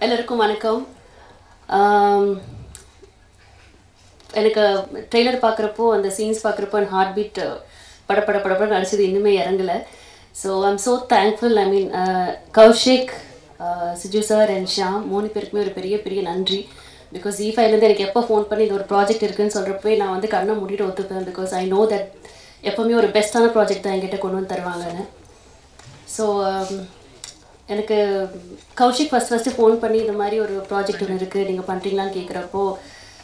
எல்லாருக்கும் வணக்கம். எனக்கு ட்ரெய்லர் பார்க்குறப்போ அந்த சீன்ஸ் பார்க்குறப்போ அந்த ஹார்ட் பீட் படப்பட நடிச்சது இன்னுமே இறங்கலை. So I'm so thankful. I mean Kaushik, Siju sir and Sham 3 பேருக்குமே ஒரு பெரிய பெரிய நன்றி. பிகாஸ் E5லேருந்து எனக்கு எப்போ ஃபோன் பண்ணி இந்த ஒரு ப்ராஜெக்ட் இருக்குதுன்னு சொல்கிறப்போ நான் வந்து கண்ணை மூடிட்டு ஒத்துப்பேன். பிகாஸ் ஐ நோ தட் எப்போவுமே ஒரு பெஸ்ட்டான ப்ராஜெக்ட் தான் என்கிட்ட கொண்டு வந்து தருவாங்கன்னு. ஸோ எனக்கு கௌஷிக் ஃபஸ்ட்டு ஃபோன் பண்ணி இந்த மாதிரி ஒரு ப்ராஜெக்ட் ஒன்று இருக்குது, நீங்கள் பண்ணுறீங்களான்னு கேட்குறப்போ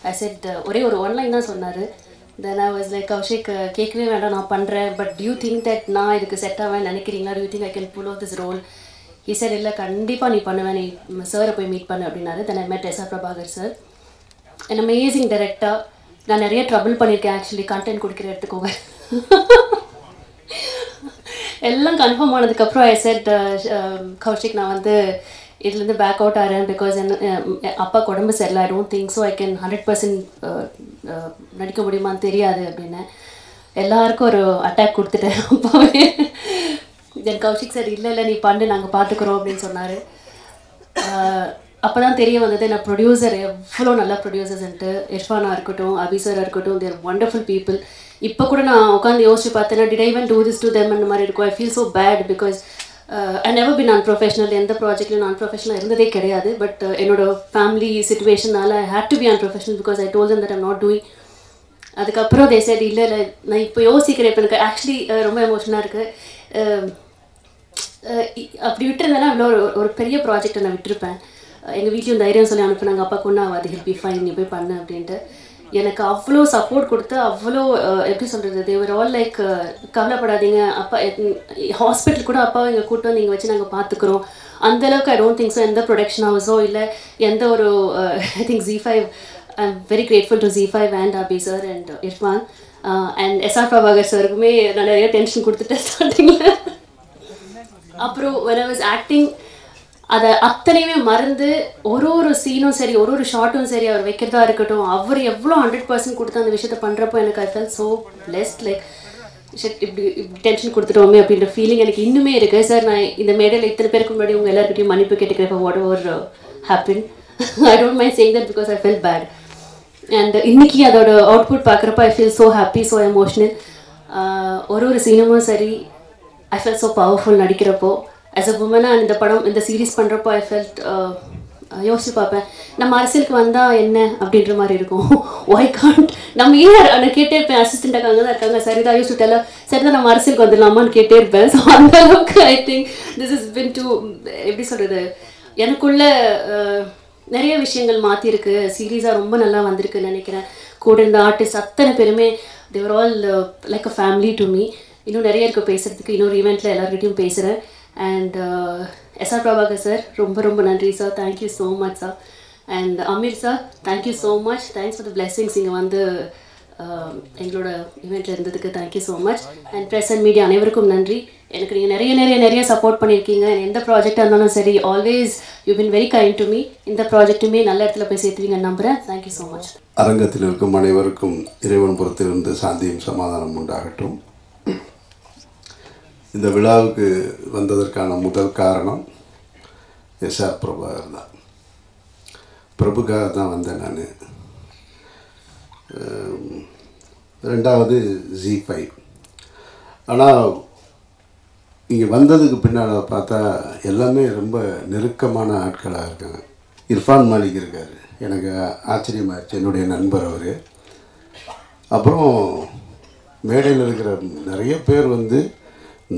ஐ செட் ஒரே ஒரு ஒன்லைன் தான் சொன்னார். தென் ஐ வாஸ் லைக், கௌஷிக் கேட்கவே வேண்டாம், நான் பண்ணுறேன், பட் டியூ திங்க் தட் நான் இதுக்கு செட் ஆவேன் நினைக்கிறீங்களா, do you think I can pull off this role? He said இல்லை, கண்டிப்பாக நீ பண்ணுவேன், நீ சாரை போய் மீட் பண்ணு அப்படின்னாரு. தென் ஐ மெட் SR. Prabhakar sir, and amazing director. நான் நிறைய ட்ரபிள் பண்ணியிருக்கேன் ஆக்சுவலி, கண்டென்ட் கொடுக்குற எடுத்துக்கோங்க. எல்லாம் கன்ஃபார்ம் ஆனதுக்கப்புறம் ஐ செட், கௌஷிக் நான் வந்து இதுலேருந்து பேக் அவுட் ஆகிறேன். பிகாஸ் அப்பாவுக்கு உடம்பு சரியில்லை, ஐ don't think so I can 100% நடிக்க முடியுமான்னு தெரியாது அப்படின்னு எல்லாருக்கும் ஒரு அட்டாக் கொடுத்துட்டேன் அப்பாவே. தென் கௌஷிக் சார் இல்லை நீ பண்ணு, நாங்கள் பார்த்துக்குறோம் அப்படின்னு சொன்னார். அப்போ தான் தெரிய வந்தது நான் ப்ரொடியூசர் எவ்வளோ நல்ல ப்ரொடியூசர்ஸ்ன்ட்டு. இர்ஃபானாக இருக்கட்டும், அபிசராக இருக்கட்டும், தேர் ஒண்டர்ஃபுல் பீப்புள். இப்போ கூட நான் உட்காந்து யோசிச்சு பார்த்தேன்னா, did I even do this to them அந்த மாதிரி இருக்கும். I feel so bad because I never be non professional. எந்த ப்ராஜெக்ட்லையும் நான் ப்ரொஃபஷனலாக இருந்ததே கிடையாது. பட் என்னோட ஃபேமிலி சிச்சுவேஷனால் I had to be unprofessional because I told them that I'm not doing. அதுக்கப்புறம் தே செட் இல்லை நான் இப்போ யோசிக்கிறேன். இப்போ எனக்கு ஆக்சுவலி ரொம்ப எமோஷனாக இருக்குது. அப்படி விட்டுருந்தேன்னா இவ்வளோ ஒரு பெரிய ப்ராஜெக்டை நான் விட்டுருப்பேன். எங்கள் வீட்லையும் தைரியம் சொல்லி அனுப்புனாங்க, அப்பா கொண்டு ஆகாது, ஹில் பி ஃபைன், நீ போய் பண்ணு அப்படின்ட்டு. எனக்கு அவ்வளோ சப்போர்ட் கொடுத்து, அவ்வளோ எப்படி சொல்கிறது, தேவர் ஆல் லைக், கவலைப்படாதீங்க, அப்பா ஹாஸ்பிட்டல் கூட அப்பாவை இங்கே கூட்டு வந்து இங்கே வச்சு நாங்கள் பார்த்துக்குறோம். அந்தளவுக்கு ஐ டோன்ட் திங்க் ஸோ எந்த ப்ரொடக்ஷன் ஹவுஸோ இல்லை எந்த ஒரு I think Z5, I am very grateful to Z5 and Abhi sir and Irfan and S R. Prabhakar சாருக்குமே நான் நிறைய டென்ஷன் கொடுத்துட்டேன் ஸ்டார்டிங்கில். அப்புறம் when I was acting, அதை அத்தனையுமே மறந்து ஒரு சீனும் சரி, ஒரு ஷார்ட்டும் சரி, அவர் வைக்கிறதா இருக்கட்டும், அவர் எவ்வளோ 100% கொடுத்து அந்த விஷயத்தை பண்ணுறப்போ எனக்கு ஐ ஃபெல் ஸோ பிளெஸ்ட். லைக் இப்படி டென்ஷன் கொடுத்துட்டோமே அப்படின்ற ஃபீலிங் எனக்கு இன்னுமே இருக்குது. சார் நான் இந்த மேடையில் இத்தனை பேருக்கு முன்னாடி உங்கள் எல்லாருக்கிட்டையும் மன்னிப்பு கேட்டுக்கிறேன் whatever happen. I don't mind saying that because I felt bad. And இன்னைக்கு அதோட அவுட்புட் பார்க்குறப்ப I feel so happy, so emotional. ஒரு சீனமும் சரி ஐ ஃபெல் ஸோ பவர்ஃபுல் நடிக்கிறப்போ. ஆஸ் அ உமனாக இந்த படம் இந்த சீரீஸ் பண்ணுறப்போ ஐ ஃபெல்ட், யோசிச்சு பார்ப்பேன், நம்ம அரசியலுக்கு வந்தால் என்ன அப்படின்ற மாதிரி இருக்கும். ஒய் காண்ட் நம்ம ஏன் கேட்டே இருப்பேன். அசிஸ்டண்ட்டாக அங்கே தான் இருக்காங்க, சரிதான் யூஸ் டு சரிதான் நம்ம அரசியலுக்கு வந்துடலாமான்னு கேட்டே இருப்பேன். ஸோ அந்த அளவுக்கு I think this is been to, எப்படி சொல்கிறது, எனக்குள்ள நிறைய விஷயங்கள் மாற்றிருக்கு. சீரீஸாக ரொம்ப நல்லா வந்திருக்குன்னு நினைக்கிறேன். கூட இருந்த ஆர்டிஸ்ட் அத்தனை பேருமே they were all like a family to me. இன்னும் நிறைய இருக்குது பேசுகிறதுக்கு. இன்னொரு ஈவெண்ட்டில் எல்லாருக்கிட்டையும் பேசுகிறேன். And S R. பிரபாகர் சார் ரொம்ப நன்றி sir, thank you so much sir. And Ameer sir, thank you so much, thanks for the blessings. இங்கே வந்து எங்களோட ஈவெண்ட்டில் இருந்ததுக்கு thank you so much. And press and media அனைவருக்கும் நன்றி. எனக்கு நீங்கள் நிறைய சப்போர்ட் பண்ணியிருக்கீங்க. எந்த ப்ராஜெக்டாக இருந்தாலும் சரி, always you been very kind to me. இந்த ப்ராஜெக்ட்டுமே நல்ல இடத்துல போய் சேர்த்துவீங்கன்னு நம்புகிறேன். Thank you so much. அரங்கத்தில் இருக்கும் அனைவருக்கும் இறைவன் புறத்திலிருந்து சாந்தியும் சமாதானம் உண்டாகட்டும். இந்த விழாவுக்கு வந்ததற்கான முதல் காரணம் எஸ்.ஆர். பிரபாகர் தான். பிரபுக்காக தான் வந்தேன் நான். ரெண்டாவது Z5. ஆனால் இங்கே வந்ததுக்கு பின்னால் பார்த்தா எல்லாமே ரொம்ப நெருக்கமான ஆட்களாக இருக்காங்க. இர்ஃபான் மாலிக் இருக்கார், எனக்கு ஆச்சரியமாகிடுச்சு, என்னுடைய நண்பர் அவர். அப்புறம் மேடையில் இருக்கிற நிறைய பேர் வந்து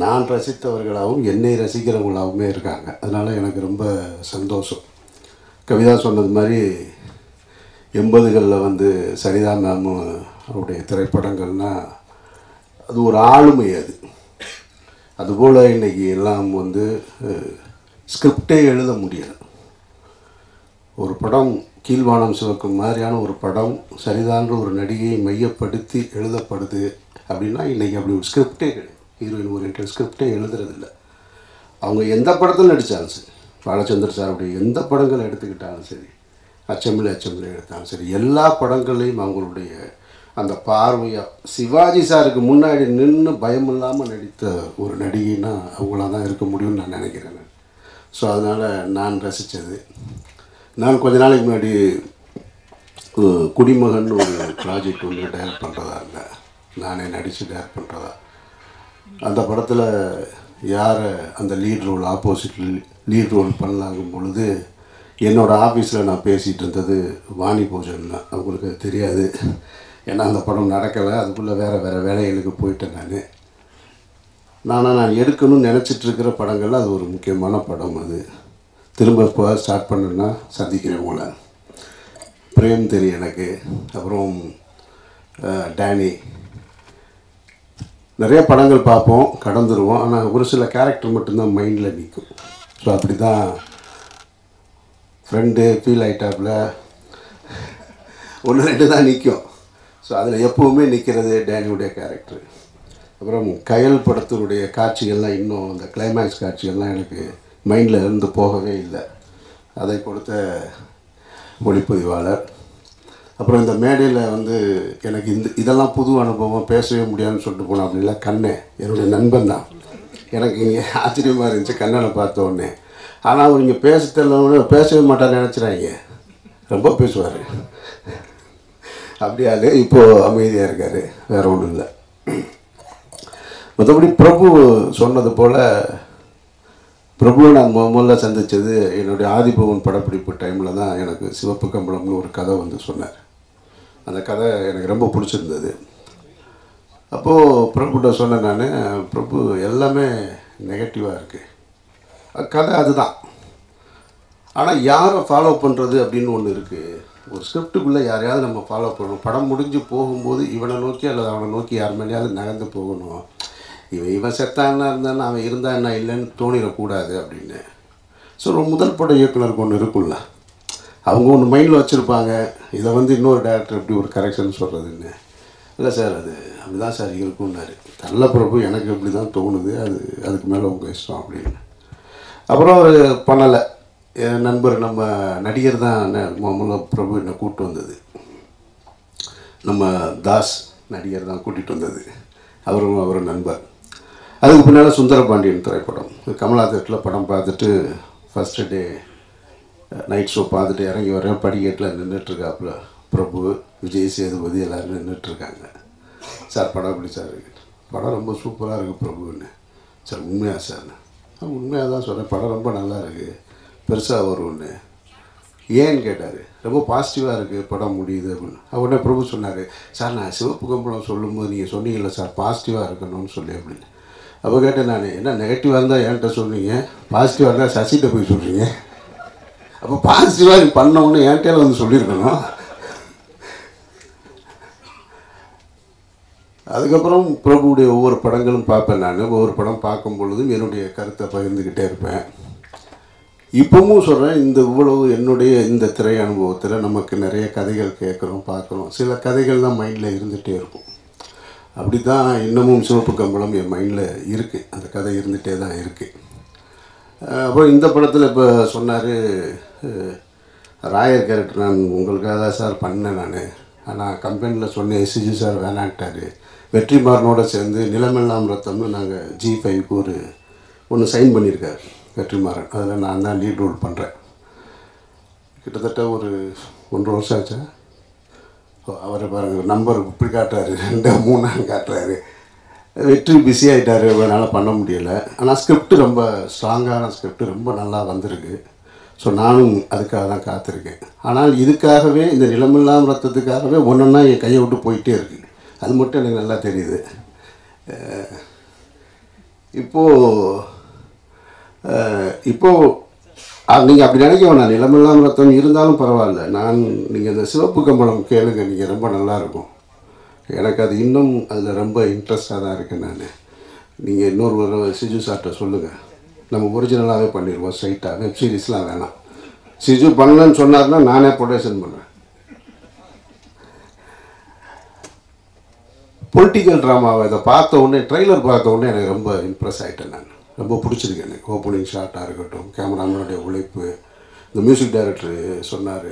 நான் ரசித்தவர்களாகவும் என்னை ரசிக்கிறவங்களாகவுமே இருக்காங்க. அதனால் எனக்கு ரொம்ப சந்தோஷம். கவிதா சொன்னது மாதிரி 80களில் வந்து சரிதா மேம் அவருடைய திரைப்படங்கள்னால் அது ஒரு ஆளுமை. அதுபோல் இன்றைக்கி எல்லாம் வந்து ஸ்கிரிப்டே எழுத முடியலை. ஒரு படம் கீழ்வானம் சிவக்கும் மாதிரியான ஒரு படம் சரிதான்ற ஒரு நடிகையை மையப்படுத்தி எழுதப்படுது அப்படின்னா இன்றைக்கி அப்படி ஒரு ஸ்கிரிப்டே கிடையாது. ஹீரோயின் ஓரியன்டட் ஸ்கிரிப்டே எழுதுறதில்ல. அவங்க எந்த படத்தில் நடித்தாலும் சரி, பாலச்சந்தர் சார் அப்படி எந்த படங்கள் எடுத்துக்கிட்டாலும் சரி, அச்சமில்லை எடுத்தாலும் சரி, எல்லா படங்களையும் அவங்களுடைய அந்த பார்வையாக சிவாஜி சாருக்கு முன்னாடி நின்று பயம் இல்லாமல் நடித்த ஒரு நடிகைன்னா அவங்களாக தான் இருக்க முடியும்னு நான் நினைக்கிறேன். ஸோ அதனால் நான் ரசித்தது நான் கொஞ்ச நாளைக்கு முன்னாடி குடிமகன் ஒரு ப்ராஜெக்ட் ஒன்று டைரக்ட் பண்ணுறதா இருந்தேன். நானே நடித்து டைரக்ட் பண்ணுறதா. அந்த படத்தில் யாரை அந்த lead role opposite lead role பண்ணலாங்கும் பொழுது என்னோடய ஆஃபீஸில் நான் பேசிகிட்டு இருந்தது வாணி பூஜன் தான். அவங்களுக்கு தெரியாது, ஏன்னா அந்த படம் நடக்கலை. அதுக்குள்ளே வேறு வேலைகளுக்கு போயிட்டேன். நான் எடுக்கணும்னு நினச்சிட்ருக்கிற படங்களில் அது ஒரு முக்கியமான படம். அது திரும்ப இப்போ ஸ்டார்ட் பண்ணுன்னா சந்திக்கிறேன் உங்களை. பிரேம் தெரியும் எனக்கு, அப்புறம் டேனி. நிறைய படங்கள் பார்ப்போம், கடந்துருவோம். ஆனால் ஒரு சில கேரக்டர் மட்டும்தான் மைண்டில் நிற்கும். ஸோ அப்படி தான் ஃப்ரெண்டு ஃபீல் ஆகிட்டாப்புல 1-2 தான் நிற்கும். ஸோ அதில் எப்போவுமே நிற்கிறது டேனியுடைய கேரக்டர். அப்புறம் கயல் படத்தினுடைய காட்சிகள்லாம், இன்னும் அந்த கிளைமேக்ஸ் காட்சிகள்லாம் எனக்கு மைண்டில் இருந்து போகவே இல்லை. அதை கொடுத்த ஒளிப்பதிவாளர். அப்புறம் இந்த மேடையில் எனக்கு இதெல்லாம் புது அனுபவம், பேசவே முடியாதுன்னு சொல்லிட்டு போனோம். அப்படி இல்லை, கண்ணே என்னுடைய நண்பன் தான். எனக்கு இங்கே ஆச்சரியமாக இருந்துச்சு கண்ணனை பார்த்த உடனே. ஆனால் அவர் இங்கே பேசவே மாட்டார்னு நினச்சிடாங்க, ரொம்ப பேசுவார். அப்படியாலே இப்போது அமைதியாக இருக்கார், வேறு ஒன்றும் இல்லை. மற்றபடி பிரபு சொன்னது போல், பிரபுவை நான் முதல்ல சந்தித்தது என்னுடைய ஆதிபவன் படப்பிடிப்பு டைமில் தான். எனக்கு சிவப்பு கம்பளம்னு ஒரு கதை சொன்னார். அந்த கதை எனக்கு ரொம்ப பிடிச்சிருந்தது. அப்போது பிரபுகிட்ட சொன்னேன் நான், பிரபு எல்லாமே நெகட்டிவாக இருக்குது, கதை அதுதான். ஆனால் யாரை ஃபாலோ பண்ணுறது அப்படின்னு ஒன்று இருக்குது. ஒரு ஸ்கிரிப்டுக்குள்ளே யாரையாவது நம்ம ஃபாலோ பண்ணணும். படம் முடிஞ்சு போகும்போது இவனை நோக்கி அல்லது அவனை நோக்கி யார் மேலேயாவது நகர்ந்து போகணும். இவன் செத்தான்னா இருந்தான்னு அவன் இருந்தா என்ன இல்லைன்னு தோணிடக்கூடாது அப்படின்னு. ஸோ முதல் பட இயக்குனருக்கு ஒன்று இருக்குல்ல, அவங்க ஒன்று மைண்டில் வச்சுருப்பாங்க. இதை இன்னொரு டேரக்டர் எப்படி ஒரு கரெக்ஷன் சொல்கிறதுன்னு. இல்லை சார், அது அப்படி தான் சார் இருக்குன்னாரு. நல்ல பிரபு, எனக்கு எப்படி தான் தோணுது, அதுக்கு மேலே உங்கள் இஷ்டம் அப்படின்னு. அப்புறம் அவர் பண்ணலை. என் நண்பர், நம்ம நடிகர் தான் முதல்ல பிரபு என்னை கூப்பிட்டு வந்தது. நம்ம தாஸ் நடிகர் தான் கூட்டிகிட்டு வந்தது. அவர் நண்பர். அதுக்கு பின்னால் சுந்தரபாண்டியன் திரைப்படம் கமலா தேட்டரில் படம் பார்த்துட்டு ஃபஸ்ட்டு டே நைட் ஷோ பார்த்துட்டு இறங்கி வரேன். படிக்கட்டில் நின்றுட்டுருக்காப்புல பிரபு, விஜய் சேதுபதி எல்லோரும் நின்றுட்டுருக்காங்க. சார் படம் எப்படி சார் இருக்குது? படம் ரொம்ப சூப்பராக இருக்குது பிரபுன்னு. சார் உண்மையாக சார்? உண்மையாக தான் சொல்கிறேன், படம் ரொம்ப நல்லா இருக்குது, பெருசாக வரும்னு. ஏன்னு கேட்டார். ரொம்ப பாசிட்டிவாக இருக்குது படம் முடியுது அப்படின்னு. உடனே பிரபு சொன்னார், சார் நான் சிவப்பு கம்பளம் சொல்லும்போது நீங்கள் சொன்னீங்கல்ல சார் பாசிட்டிவாக இருக்கணும்னு சொல்லி அப்படின்னு. அப்போ கேட்டேன் நான், என்ன நெகட்டிவாக இருந்தால் என்கிட்ட சொன்னீங்க, பாசிட்டிவாக இருந்தால் சசிகிட்ட போய் சொல்கிறீங்க. அப்போ பாசிட்டிவாக நீ பண்ணவொன்னு என்கிட்ட சொல்லியிருக்கணும். அதுக்கப்புறம் பிரபுடைய ஒவ்வொரு படங்களும் பார்ப்பேன் நான். ஒவ்வொரு படம் பார்க்கும் பொழுதும் என்னுடைய கருத்தை பகிர்ந்துக்கிட்டே இருப்பேன். இப்பவும் சொல்கிறேன், இவ்வளவு என்னுடைய இந்த திரை அனுபவத்தில் நமக்கு நிறைய கதைகள் கேட்குறோம், பார்க்குறோம். சில கதைகள் தான் மைண்டில் இருந்துகிட்டே இருக்கும். அப்படி தான் இன்னமும் சிவப்பு கம்பளம் என் மைண்டில் இருக்குது. அந்த கதை இருந்துகிட்டே தான் இருக்குது. அப்புறம் இந்த படத்தில் இப்போ சொன்னார், ராயர் கேரக்டர் நான் உங்களுக்காக தான் சார் பண்ணேன் நான். ஆனால் கம்பெனியில் சொன்னேன், எஸ்ஜி சார் வேணான்ட்டார். வெற்றிமாறனோடு சேர்ந்து நிலமெல்லாம் ரத்தம்னு நாங்கள் G5க்கு ஒன்று சைன் பண்ணியிருக்காரு வெற்றிமாறன். அதில் நான் தான் லீட் ரோல் பண்ணுறேன். கிட்டத்தட்ட ஒரு 1.5 வருஷம் ஆச்சா. அவரை பாருங்கள், நம்பர் இப்படி காட்டுறாரு, 2-3 காட்டுறாரு. வெற்றி பிஸி ஆகிட்டார், அதனால் பண்ண முடியலை. ஆனால் ஸ்கிரிப்ட் ரொம்ப ஸ்ட்ராங்கான ஸ்கிரிப்ட், ரொம்ப நல்லா வந்திருக்கு. ஸோ நானும் அதுக்காக தான் காத்திருக்கேன். ஆனால் இதுக்காகவே, இந்த நிலமெல்லாம் ரத்தத்துக்காகவே ஒன்றா என் கையை விட்டு போயிட்டே இருக்குது. அது மட்டும் எனக்கு நல்லா தெரியுது. இப்போது நீங்கள் அப்படி நினைக்க வேணாம், நிலமெல்லாம் ரத்தம் இருந்தாலும் பரவாயில்ல. நீங்கள் இந்த சிவப்பு கம்பளம் கேளுங்க, நீங்கள் ரொம்ப நல்லாயிருக்கும். எனக்கு அது இன்னும் அதில் ரொம்ப இன்ட்ரெஸ்டாக தான் இருக்கேன் நான். நீங்கள் இன்னொரு சிஜு சார்கிட்ட சொல்லுங்கள், நம்ம ஒரிஜினலாகவே பண்ணிடுவோம் ஸ்ட்ரைட்டாக. வெப் சீரிஸ்லாம் வேணாம். சிஜு பண்ணலன்னு சொன்னார்னா நானே ப்ரொடக்ஷன் பண்ணுவேன். பொலிட்டிக்கல் ட்ராமாவை இதை பார்த்த உடனே, ட்ரெய்லர் பார்த்த உடனே எனக்கு ரொம்ப இம்ப்ரெஸ் ஆகிட்டேன் நான். ரொம்ப பிடிச்சிருக்கு எனக்கு. ஓப்பனிங் ஷாட்டாக இருக்கட்டும், கேமராமேனுடைய உழைப்பு. இந்த மியூசிக் டைரக்டர் சொன்னார்,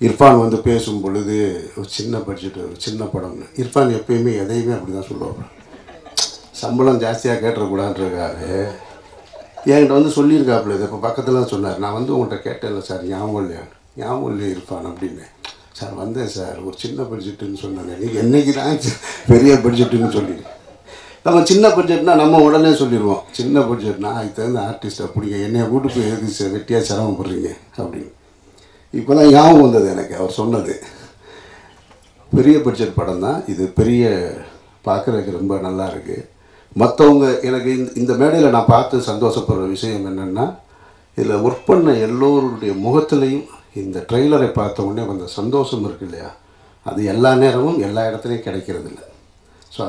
இர்ஃபான் பேசும் பொழுது ஒரு சின்ன பட்ஜெட், ஒரு சின்ன படம்னு. இர்ஃபான் எப்பயுமே எதையுமே அப்படி தான் சொல்லுவாங்க. சம்பளம் ஜாஸ்தியாக கேட்டுறக்கூடாதுன்றக்காரு என்கிட்ட வந்து சொல்லியிருக்காப்புல இது இப்போ பக்கத்தில் தான் சொன்னார். நான் வந்து உங்கள்கிட்ட கேட்டேன்ல சார் ஞாபகம் இல்லையா இருப்பான் அப்படின்னு. சார் வந்தேன் சார், ஒரு சின்ன பட்ஜெட்டுன்னு சொன்னாங்க. நீங்கள் என்றைக்கு தான் பெரிய பட்ஜெட்டுன்னு சொல்லிடுங்க. நம்ம சின்ன பட்ஜெட்னா நம்ம உடனே சொல்லிடுவோம். சின்ன பட்ஜெட்னா அதுக்கு தகுந்த ஆர்டிஸ்ட் அப்படிங்க என்னைய கூட்டு போய் எதுக்கு வெட்டியாக சிரமப்படுறீங்க அப்படின்னு. இப்போ தான் ஞாபகம் வந்தது எனக்கு அவர் சொன்னது. பெரிய பட்ஜெட் படம் தான் இது. பெரிய பார்க்குறதுக்கு ரொம்ப நல்லா இருக்குது. மற்றவங்க எனக்கு இந்த மேடையில் நான் பார்த்து சந்தோஷப்படுற விஷயம் என்னென்னா, இதில் ஒர்க் பண்ண எல்லோருடைய முகத்துலேயும் இந்த ட்ரெய்லரை பார்த்த உடனே கொஞ்சம் சந்தோஷம் இருக்குது இல்லையா, அது எல்லா நேரமும் எல்லா இடத்துலையும் கிடைக்கிறது இல்லை. ஸோ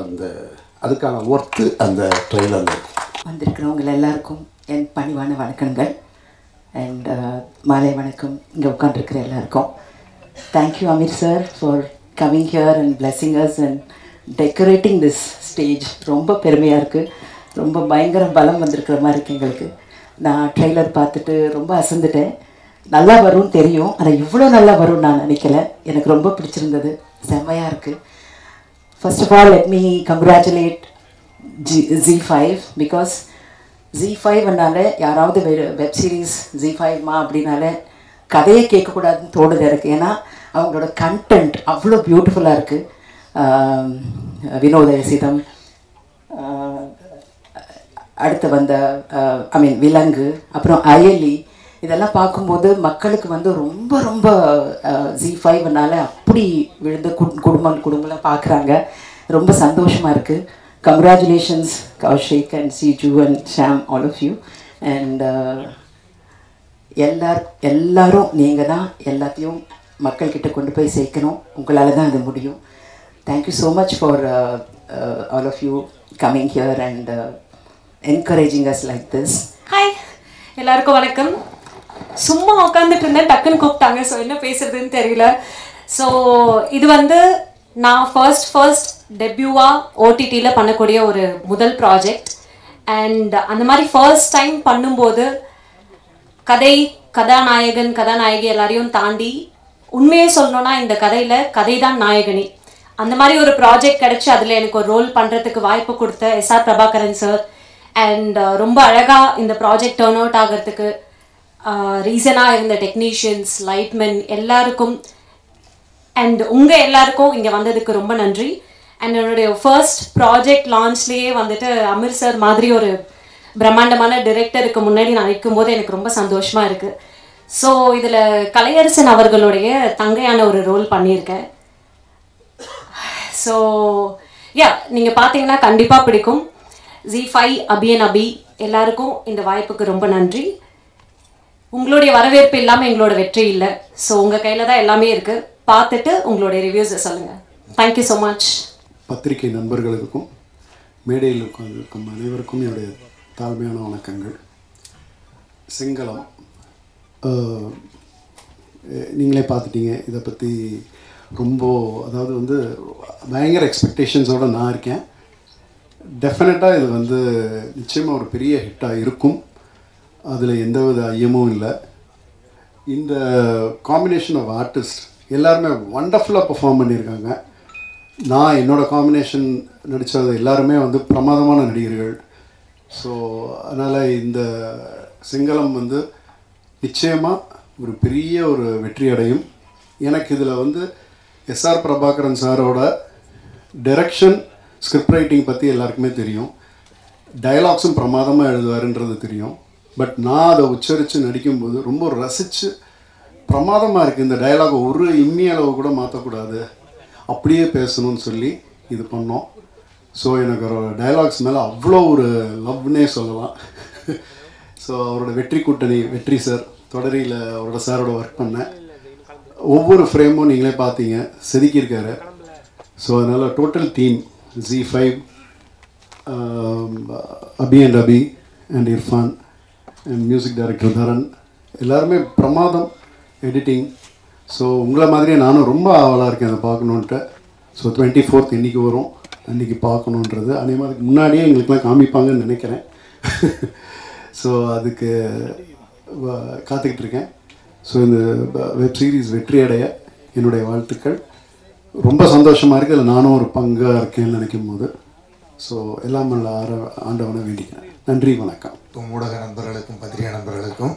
அதுக்கான ஒர்த்து அந்த ட்ரெய்லரில் வந்திருக்கிறவங்க எல்லாருக்கும் என் பணிவான வணக்கங்கள். அண்ட் மாலை வணக்கம் இங்கே உட்காந்துருக்கிற எல்லாருக்கும். Thank you Ameer sir for coming here and blessing us and decorating this stage. ரொம்ப பெருமையாக இருக்குது. ரொம்ப பயங்கர பலம் வந்திருக்கிற மாதிரி இருக்குது எங்களுக்கு. நான் ட்ரெய்லர் பார்த்துட்டு ரொம்ப அசந்துட்டேன். நல்லா வரும்னு தெரியும், ஆனால் இவ்வளோ நல்லா வரும்னு நான் நினைக்கல. எனக்கு ரொம்ப பிடிச்சிருந்தது, செம்மையாக இருக்குது. First of all, let me congratulate ZEE5 because ZEE5னால யாராவது வெப் சீரிஸ் ZEE5மா அப்படின்னாலே கதையை கேட்கக்கூடாதுன்னு தோணுது எனக்கு. ஏன்னா அவங்களோட கண்டென்ட் அவ்வளோ பியூட்டிஃபுல்லாக இருக்குது. வினோதயசிதம், அடுத்து வந்த விலங்கு, அப்புறம் அயலி, இதெல்லாம் பார்க்கும்போது மக்களுக்கு வந்து ரொம்ப ரொம்ப ZEE5னால அப்படி விழுந்து குடும்பம்லாம் பார்க்குறாங்க. ரொம்ப சந்தோஷமாக இருக்குது. Congratulations Kaushik and Siju and Sham, all of you. And எல்லாரும் நீங்கள் தான் எல்லாத்தையும் மக்கள்கிட்ட கொண்டு போய் சேர்க்கணும். உங்களால் தான் அது முடியும். Thank you so much for all of you coming here and encouraging us like this. Hi, எல்லாருக்கும் வணக்கம். சும்மா உட்காந்துட்டு இருந்தேன், டக்குன்னு கூப்பிட்டாங்க. ஸோ என்ன பேசுறதுன்னு தெரியல. ஸோ இது வந்து நான் ஃபர்ஸ்ட் டெபியூவாக ஓடிடியில் பண்ணக்கூடிய ஒரு முதல் ப்ராஜெக்ட். அண்ட் அந்த மாதிரி ஃபர்ஸ்ட் டைம் பண்ணும்போது கதாநாயகி எல்லாரையும் தாண்டி உண்மையே சொல்லணும்னா இந்த கதை தான் நாயகனி. அந்த மாதிரி ஒரு ப்ராஜெக்ட் கிடச்சி அதில் எனக்கு ஒரு ரோல் பண்ணுறதுக்கு வாய்ப்பு கொடுத்த எஸ்ஆர் பிரபாகரன் சார். அண்ட் ரொம்ப அழகாக இந்த ப்ராஜெக்ட் டர்ன் அவுட் ஆகிறதுக்கு ரீசனாக இருந்த டெக்னீஷியன்ஸ், லைட்மென் எல்லாருக்கும் அண்ட் உங்கள் எல்லாருக்கும் இங்கே வந்ததுக்கு ரொம்ப நன்றி. அண்ட் என்னுடைய ஃபர்ஸ்ட் ப்ராஜெக்ட் லான்ச்லேயே வந்துட்டு அமீர் சார் மாதிரி ஒரு பிரம்மாண்டமான டிரெக்டருக்கு முன்னாடி நான் நிற்கும்போது எனக்கு ரொம்ப சந்தோஷமாக இருக்குது. ஸோ இதில் கலையரசன் அவர்களுடைய தங்கையான ஒரு ரோல் பண்ணியிருக்கேன். ஸோ நீங்கள் பார்த்தீங்கன்னா கண்டிப்பாக பிடிக்கும். ZEE5 அபி எல்லாருக்கும் இந்த வாய்ப்புக்கு ரொம்ப நன்றி. உங்களுடைய வரவேற்பு இல்லாமல் எங்களோட வெற்றி இல்லை. ஸோ உங்கள் கையில் தான் எல்லாமே இருக்குது. பார்த்துட்டு உங்களுடைய ரிவ்யூஸை சொல்லுங்கள். Thank you so much. பத்திரிகை நண்பர்களுக்கும் மேடையில் உட்கார்ந்திருக்கும் அனைவருக்கும் என்னுடைய தாழ்மையான வணக்கங்கள். சிங்களம் நீங்களே பார்த்துட்டீங்க. இதை பற்றி ரொம்ப அதாவது வந்து பயங்கர எக்ஸ்பெக்டேஷன்ஸோடு நான் இருக்கேன். டெஃபினட்டாக இது வந்து நிச்சயமாக ஒரு பெரிய ஹிட்டாக இருக்கும். அதில் எந்தவித ஐயமும் இல்லை. இந்த காம்பினேஷன் ஆஃப் ஆர்டிஸ்ட் எல்லாருமே வண்டர்ஃபுல்லாக பெர்ஃபார்ம் பண்ணியிருக்காங்க. நான் என்னோடய காம்பினேஷன் நடித்தது எல்லாருமே வந்து பிரமாதமான நடிகர்கள். ஸோ அதனால் இந்த சிங்களம் வந்து நிச்சயமாக ஒரு பெரிய ஒரு வெற்றி அடையும். எனக்கு இதில் வந்து எஸ்ஆர் பிரபாகரன் சாரோட டைரக்ஷன், ஸ்கிரிப்ட் ரைட்டிங் பற்றி எல்லாருக்குமே தெரியும். டயலாக்ஸும் பிரமாதமாக எழுதுவாருன்றது தெரியும். பட் நான் அதை உச்சரித்து நடிக்கும்போது ரொம்ப ரசித்து பிரமாதமாக இருக்குது. இந்த டயலாக் ஒரு இம்மி அளவு கூட மாற்றக்கூடாது, அப்படியே பேசணும்னு சொல்லி இது பண்ணோம். ஸோ எனக்கு ஒரு டயலாக்ஸ் மேலே அவ்வளோ ஒரு லவ்னே சொல்லலாம். ஸோ அவரோட வெற்றி கூட்டணி வெற்றி சார் தொடரியில் அவரோட சாரோட ஒர்க் பண்ணேன். ஒவ்வொரு ஃப்ரேமும் நீங்களே பார்த்தீங்க, செதுக்கியிருக்காரு. ஸோ அதனால் total team ZEE5, Abhi and Irfan and music director Dharan எல்லாருமே பிரமாதம். எடிட்டிங். ஸோ உங்களை மாதிரியே நானும் ரொம்ப ஆவலாக இருக்கேன் அதை பார்க்கணுன்ட்டு. ஸோ 24th இன்றைக்கி வரும், அன்றைக்கி பார்க்கணுன்றது அதே மாதிரி முன்னாடியே எங்களுக்கெலாம் காமிப்பாங்கன்னு நினைக்கிறேன். ஸோ அதுக்கு காத்துக்கிட்டு இருக்கேன். ஸோ இந்த வெப் சீரிஸ் வெற்றி அடைய என்னுடைய வாழ்த்துக்கள். ரொம்ப சந்தோஷமாக இருக்குது. அதில் நானும் ஒரு பங்காக இருக்கேன்னு நினைக்கும் போது. ஸோ எல்லாம் ஆண்டவனை வேண்டிக்கிறேன். நன்றி, வணக்கம். ஊடக நண்பர்களுக்கும் பத்திரிகை நண்பர்களுக்கும்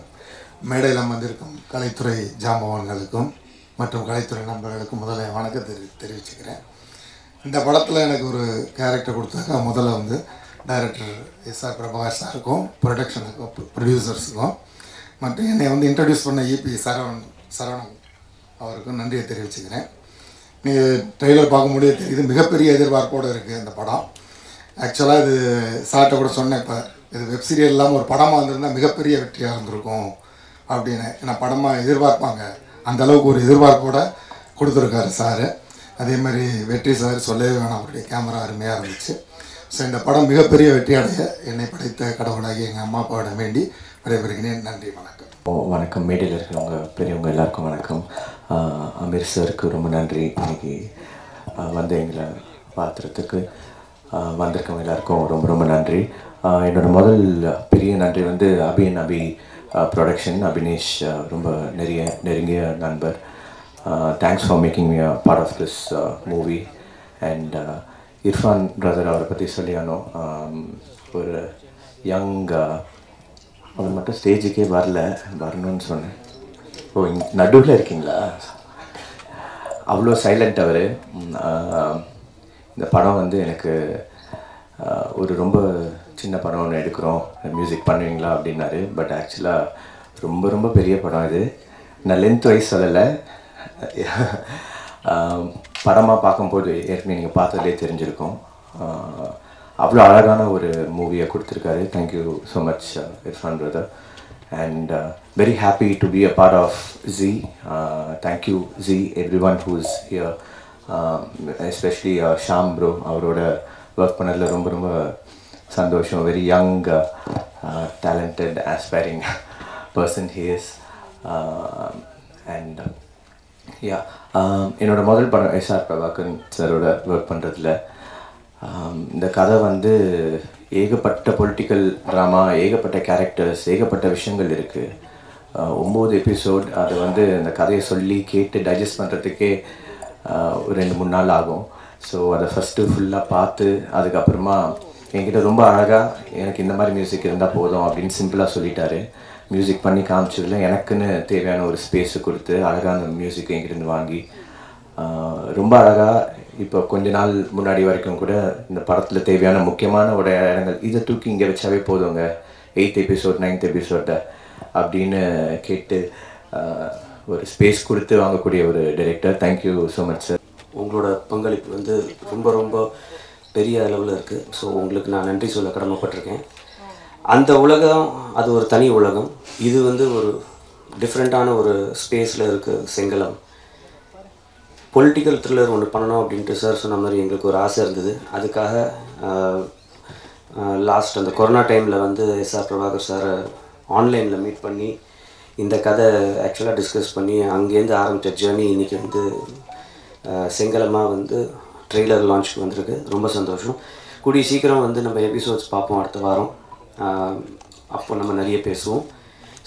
மேடையில் வந்திருக்கும் கலைத்துறை ஜாம்பவான்களுக்கும் மற்றும் கலைத்துறை நண்பர்களுக்கும் முதல்ல வணக்கத்தை தெரிவிச்சுக்கிறேன். இந்த படத்தில் எனக்கு ஒரு கேரக்டர் கொடுத்தாக்கா முதல்ல வந்து டைரக்டர் எஸ்ஆர் பிரபாகர் சாருக்கும் ப்ரொடக்ஷனுக்கும் ப்ரொடியூசர்ஸுக்கும் மற்றும் என்னை வந்து இன்ட்ரடியூஸ் பண்ண இபி சரவணன் அவருக்கும் நன்றியை தெரிவிச்சுக்கிறேன். நீங்கள் ட்ரெய்லர் பார்க்கும்போதே தெரியுது, மிகப்பெரிய எதிர்பார்ப்போடு இருக்குது இந்த படம். ஆக்சுவலாக இது சார்ட்ட கூட சொன்னேன், இப்போ இது வெப் சீரியல் இல்லாமல் ஒரு படமாக இருந்திருந்தால் மிகப்பெரிய வெற்றியாக இருந்திருக்கும் அப்படின்னு. ஏன்னா படமாக எதிர்பார்ப்பாங்க, அந்த அளவுக்கு ஒரு எதிர்பார்ப்போடு கொடுத்துருக்காரு சார். அதே மாதிரி வெற்றி சார் சொல்லவே வேணாம், அவருடைய கேமரா அருமையாக இருந்துச்சு. ஸோ இந்த படம் மிகப்பெரிய வெற்றி அடைய என்னை படைத்த கடவுளாகி எங்கள் அம்மா அப்பாவிடம் வேண்டி விடைபெறுகிறேன். நன்றி, வணக்கம். வணக்கம். மேடையில் இருக்கிறவங்க பெரியவங்க எல்லாருக்கும் வணக்கம். அமீர் சாருக்கு ரொம்ப நன்றி. இன்னைக்கு வந்து எங்களை பார்த்துறதுக்கு வந்திருக்கவங்க எல்லாருக்கும் ரொம்ப ரொம்ப நன்றி. என்னோட முதல் பெரிய நன்றி வந்து அபி ப்ரொடக்ஷன், அபினேஷ் ரொம்ப நெருங்கிய நண்பர். Thanks for making me part of this movie. And Irfan brother, அவரை பற்றி சொல்லியானோம். ஒரு யங், அவர் மட்டும் ஸ்டேஜுக்கே வரணும்னு சொன்னேன். ஓ, நடுவில் இருக்கீங்களா? அவ்வளோ சைலண்ட் அவர். இந்த படம் வந்து எனக்கு ஒரு ரொம்ப சின்ன படம் ஒன்று எடுக்கிறோம், மியூசிக் பண்ணுவீங்களா அப்படின்னாரு. பட் ஆக்சுவலாக ரொம்ப ரொம்ப பெரிய படம் இது. நான் லென்த் வைஸ் சொல்லலை, படமாக பார்க்கும்போது ஏற்கனவே நீங்கள் பார்த்ததுலேயே தெரிஞ்சிருக்கும். அவ்வளோ அழகான ஒரு மூவியை கொடுத்துருக்காரு. Thank you so much Irfan brother. And very happy to be a part of G. Thank you ji, everyone who's here, especially Sham bro. அவரோட ஒர்க் பண்ணதில் ரொம்ப ரொம்ப சந்தோஷம். Very young, talented, aspiring person he is. And yeah, என்னோட முதல் படம் எஸ்ஆர் பிரபாகரன் சாரோட work பண்ணுறதுல. இந்த கதை வந்து ஏகப்பட்ட பொலிட்டிக்கல் ட்ராமா, ஏகப்பட்ட கேரக்டர்ஸ், ஏகப்பட்ட விஷயங்கள் இருக்குது. 9 எபிசோட். அது வந்து இந்த கதையை சொல்லி கேட்டு டைஜஸ்ட் பண்ணுறதுக்கே ஒரு 2-3 நாள் ஆகும். ஸோ அதை ஃபஸ்ட்டு ஃபுல்லாக பார்த்து அதுக்கப்புறமா என்கிட்ட ரொம்ப அழகாக எனக்கு இந்த மாதிரி மியூசிக் இருந்தால் போதும் அப்படின்னு சிம்பிளாக சொல்லிட்டாரு. மியூசிக் பண்ணி காமிச்சதில் எனக்குன்னு தேவையான ஒரு ஸ்பேஸு கொடுத்து அழகான மியூசிக் என்கிட்ட வாங்கி ரொம்ப அழகாக இப்போ கொஞ்ச நாள் முன்னாடி வரைக்கும் கூட இந்த படத்தில் தேவையான முக்கியமான ஒரு இடங்கள் இதை தூக்கி இங்கே வச்சாவே போதுங்க, 8th எபிசோட் 9th எபிசோட அப்படின்னு கேட்டு ஒரு ஸ்பேஸ் கொடுத்து வாங்கக்கூடிய ஒரு director. Thank you so much sir. உங்களோட பங்களிப்பு வந்து ரொம்ப ரொம்ப பெரிய அளவில் இருக்குது. ஸோ உங்களுக்கு நான் நன்றி சொல்ல கடமைப்பட்டிருக்கேன். அந்த உலகம் அது ஒரு தனி உலகம், இது வந்து ஒரு டிஃப்ரெண்ட்டான ஒரு ஸ்பேஸில் இருக்குது செங்கலம். பொலிட்டிக்கல் த்ரில்லர் ஒன்று பண்ணணும் அப்படின்ட்டு சார் சொன்ன மாதிரி எங்களுக்கு ஒரு ஆசை இருந்தது. அதுக்காக லாஸ்ட் அந்த கொரோனா டைமில் வந்து எஸ்ஆர் பிரபாகர் சாரை ஆன்லைனில் மீட் பண்ணி இந்த கதை ஆக்சுவலாக டிஸ்கஸ் பண்ணி அங்கேருந்து ஆரம்பித்த ஜேர்னி இன்றைக்கி வந்து செங்கலமாக வந்து ட்ரெய்லர் லான்ச்சுக்கு வந்திருக்கு. ரொம்ப சந்தோஷம். கூடிய சீக்கிரம் வந்து நம்ம எபிசோட்ஸ் பார்ப்போம் அடுத்த வாரம். அப்போ நம்ம நிறைய பேசுவோம்.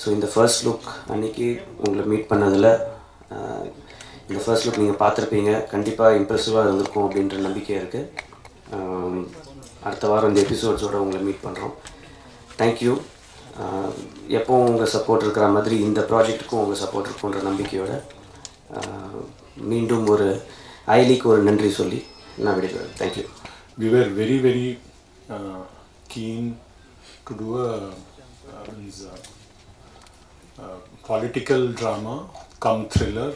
ஸோ இந்த ஃபர்ஸ்ட் லுக் அன்றைக்கி உங்களை மீட் பண்ணதில் இந்த ஃபர்ஸ்ட் லுக் நீங்கள் பார்த்துருப்பீங்க, கண்டிப்பாக இம்ப்ரெசிவாக இருந்திருக்கும் அப்படின்ற நம்பிக்கை இருக்குது. அடுத்த வாரம் இந்த எபிசோட்ஸோடு உங்களை மீட் பண்ணுறோம். தேங்க்யூ. எப்போவும் உங்கள் சப்போர்ட் இருக்கிற மாதிரி இந்த ப்ராஜெக்ட்டுக்கும் உங்கள் சப்போர்ட் இருக்குன்ற நம்பிக்கையோட மீண்டும் ஒரு ஐலிக்கு ஒரு நன்றி சொல்லி நான் விடைபெறுறேன். Thank you. We were very keen to do a political drama come thriller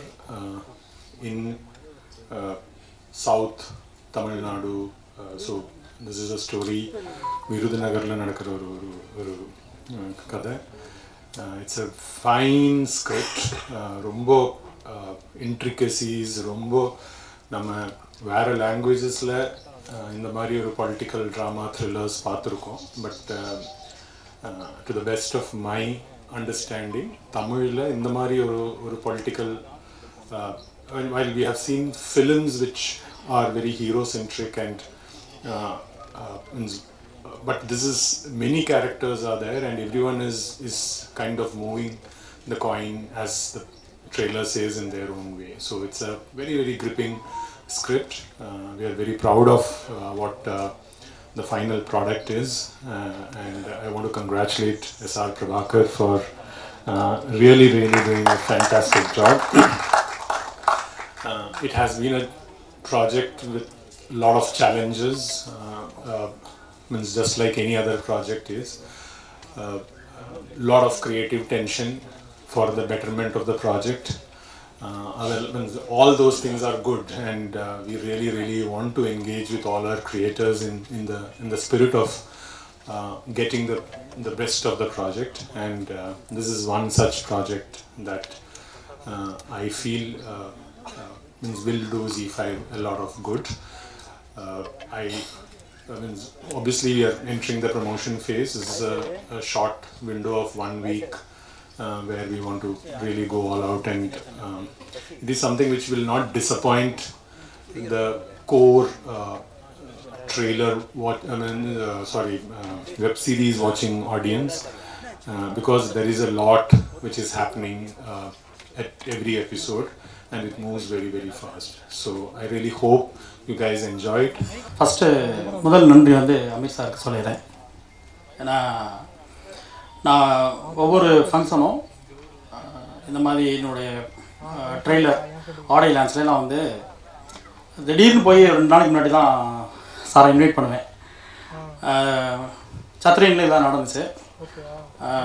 in South Tamil Nadu. So this is a story Virudhunagarla nadakra oru kada. It's a fine script, rombo intricacies, rombo nama vera languages la இந்த மாதிரி ஒரு political drama thrillers பார்த்துருக்கோம். But to the best of my understanding தமிழில் இந்த மாதிரி ஒரு political while we have seen films which are very hero-centric and but this is many characters are there and everyone is kind of moving the coin as the trailer says in their own way. So it's a very gripping script. We are very proud of what the final product is. And I want to congratulate S.R. Prabhakar for really doing a fantastic job. It has been a project with a lot of challenges, means just like any other project is. Lot of creative tension for the betterment of the project. All those things are good, and we really want to engage with all our creators in the spirit of getting the best of the project. And this is one such project that I feel will do ZEE5 a lot of good. Obviously we are entering the promotion phase. This is a short window of 1 week where we want to really go all out, and it is something which will not disappoint the core trailer web series watching audience, because there is a lot which is happening at every episode, and it moves very fast. So I really hope you guys enjoy it. First, முதல் நன்றி வந்து அமீர் சாருக்கு சொல்லிடுறேன். ஏன்னா நான் ஒவ்வொரு ஃபங்க்ஷனும் இந்த மாதிரி என்னுடைய ட்ரெய்லர் ஆடியோ லான்ச்லாம் வந்து திடீர்னு போய் 2 நாளைக்கு முன்னாடி தான் சாரை இன்வைட் பண்ணுவேன். சத்திரனில் இதெல்லாம் நடந்துச்சு.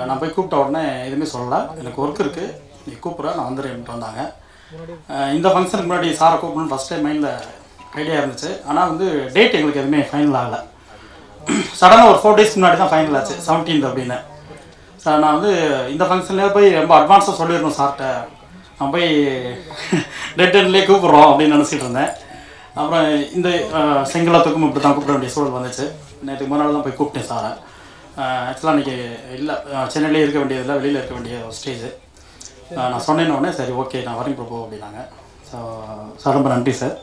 நான் போய் கூப்பிட்ட உடனே எதுவுமே சொல்லலை, எனக்கு ஒர்க் இருக்குது, நீ கூப்பிட்ற, நான் வந்துடுறேன்ட்டு வந்தாங்க. இந்த ஃபங்க்ஷனுக்கு முன்னாடி சாரை கூப்பிடணும்னு ஃபஸ்ட் டைம் மைண்டில் ஐடியா இருந்துச்சு. ஆனால் வந்து டேட் எங்களுக்கு எதுவுமே ஃபைனல் ஆகலை. சடனாக ஒரு 4 டேஸ்க்கு முன்னாடி தான் ஃபைனல் ஆச்சு, 17th அப்படின்னு. சார் நான் வந்து இந்த ஃபங்க்ஷன்லேயே போய் ரொம்ப அட்வான்ஸாக சொல்லிடணும் சார்கிட்ட, நான் போய் டேட்லேயே கூப்பிட்றோம் அப்படின்னு நினச்சிட்டு இருந்தேன். அப்புறம் இந்த செங்கலத்துக்கும் இப்படி தான் கூப்பிட வேண்டிய சூழல் வந்துச்சு. நேற்றுக்கு முன்னாடி தான் போய் கூப்பிட்டேன் சாரை. ஆக்சுவலாக இன்றைக்கி இல்லை, சென்னையிலே இருக்க வேண்டியதில்லை, வெளியில் இருக்க வேண்டிய ஒரு ஸ்டேஜ். நான் சொன்னேன்னொடனே சரி ஓகே நான் வரேன் பிரபு அப்படின்னாங்க. ஸோ சார் ரொம்ப நன்றி சார்.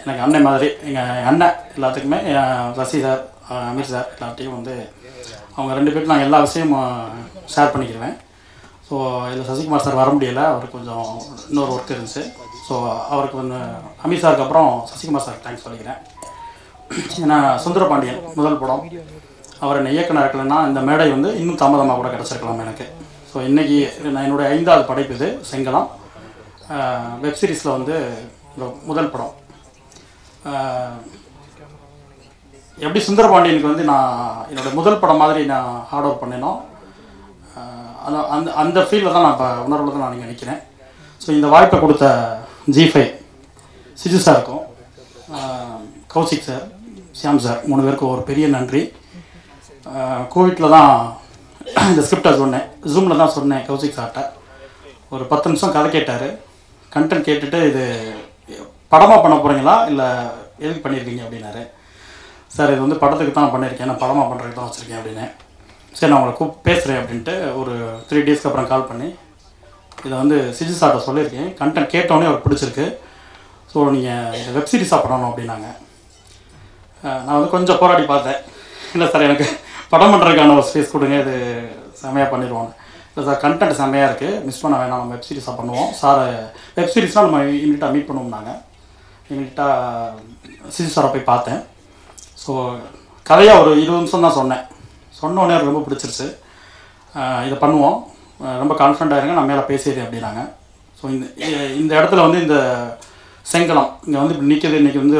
எனக்கு அண்ணன் மாதிரி எங்கள் அண்ணன் எல்லாத்துக்குமே, ரசி சார், அமீர் சார் எல்லாத்தையும் வந்து அவங்க 2 பேரும் நான் எல்லா விஷயமும் ஷேர் பண்ணிக்கிடுவேன். ஸோ இதில் சசிகுமார் சார் வர முடியலை, அவருக்கு கொஞ்சம் இன்னொரு ஒர்க் இருந்துச்சு. ஸோ அவருக்கு வந்து அமீர் சாருக்கு அப்புறம் சசிகுமார் சாருக்கு தேங்க்ஸ் சொல்லிக்கிறேன். ஏன்னா சுந்தரபாண்டியன் முதல் படம், அவர் என்னை இயக்குனர் இருக்கலைன்னா இந்த மேடை வந்து இன்னும் தாமதமாக கூட கிடச்சிருக்கலாம் எனக்கு. ஸோ இன்றைக்கி நான் என்னுடைய 5வது படைப்பு இது செங்கலம். வெப்சீரிஸில் வந்து முதல் படம். எப்படி சுந்தரபாண்டியனுக்கு வந்து நான் என்னோடய முதல் படம் மாதிரி நான் ஹார்ட் ஒர்க் பண்ணினோ, அந்த ஃபீல்டில் தான் நான் இப்போ உணர்வில் தான் நான் நினைக்கிறேன். ஸோ இந்த வாய்ப்பை கொடுத்த ZEE5 சிஜு சாருக்கும், கௌசிக் சார், ஷியாம் சார் 3 பேருக்கும் ஒரு பெரிய நன்றி. கோவிட்டில் தான் இந்த ஸ்கிரிப்டை சொன்னேன், ஜூமில் தான் சொன்னேன் கௌசிக் சார்கிட்ட. ஒரு 10 நிமிஷம் கதை கேட்டார். கண்டென்ட் கேட்டுட்டு இது படமாக பண்ண போகிறீங்களா இல்லை எதுக்கு பண்ணியிருக்கீங்க அப்படின்னாரு. சார் இது வந்து படத்துக்கு தான் பண்ணியிருக்கேன், நான் படமாக பண்ணுறதுக்கு தான் வச்சுருக்கேன் அப்படின்னு. சரி நான் உங்களை பேசுகிறேன் அப்படின்ட்டு ஒரு 3 டேஸ்க்கு அப்புறம் கால் பண்ணி இதை வந்து சிஜி சார்ட்ட சொல்லியிருக்கேன், கண்டென்ட் கேட்டோடனே அவருக்கு பிடிச்சிருக்கு, ஸோ நீங்கள் இதை வெப்சீரிஸாக பண்ணணும் அப்படின்னாங்க. நான் வந்து கொஞ்சம் போராடி பார்த்தேன். இல்லை சார் எனக்கு படம் பண்ணுறதுக்கான ஒரு ஸ்பேஸ் கொடுங்க, இது செம்மையாக பண்ணிடுவோம். இல்லை சார் கண்டென்ட் செம்மையாக இருக்குது, மிஸ் பண்ண வேணாம், நம்ம வெப்சீரிஸாக பண்ணுவோம். சார் வெப்சீரிஸ்னால் நம்ம இமீடியட்டாக மீட் பண்ணுவோம்னாங்க. இமீடியட்டாக சிஜி சாரை போய் பார்த்தேன். ஸோ கதையாக ஒரு 20 நிமிஷம் தான் சொன்னேன். சொன்னோடனே எனக்கு ரொம்ப பிடிச்சிருச்சு. இதை பண்ணுவோம், ரொம்ப கான்ஃபிடண்ட்டாக இருங்க, நான் மேலே பேசிடுறேன் அப்படின்னாங்க. ஸோ இந்த இடத்துல வந்து இந்த செங்கலம் இங்கே வந்து இப்படி நிற்கிது. இன்றைக்கி வந்து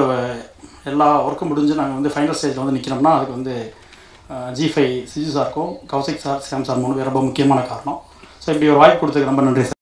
எல்லா ஒர்க்கும் முடிஞ்சு நாங்கள் வந்து ஃபைனல் ஸ்டேஜில் வந்து நிற்கிறோம்னா அதுக்கு வந்து ZEE5 சிஜு சாருக்கும் கௌசிக் சார், ஷியாம் சார் 3 பேர் ரொம்ப முக்கியமான காரணம். ஸோ இப்படி ஒரு வாய்ப்பு கொடுத்ததுக்கு ரொம்ப நன்றி சார்.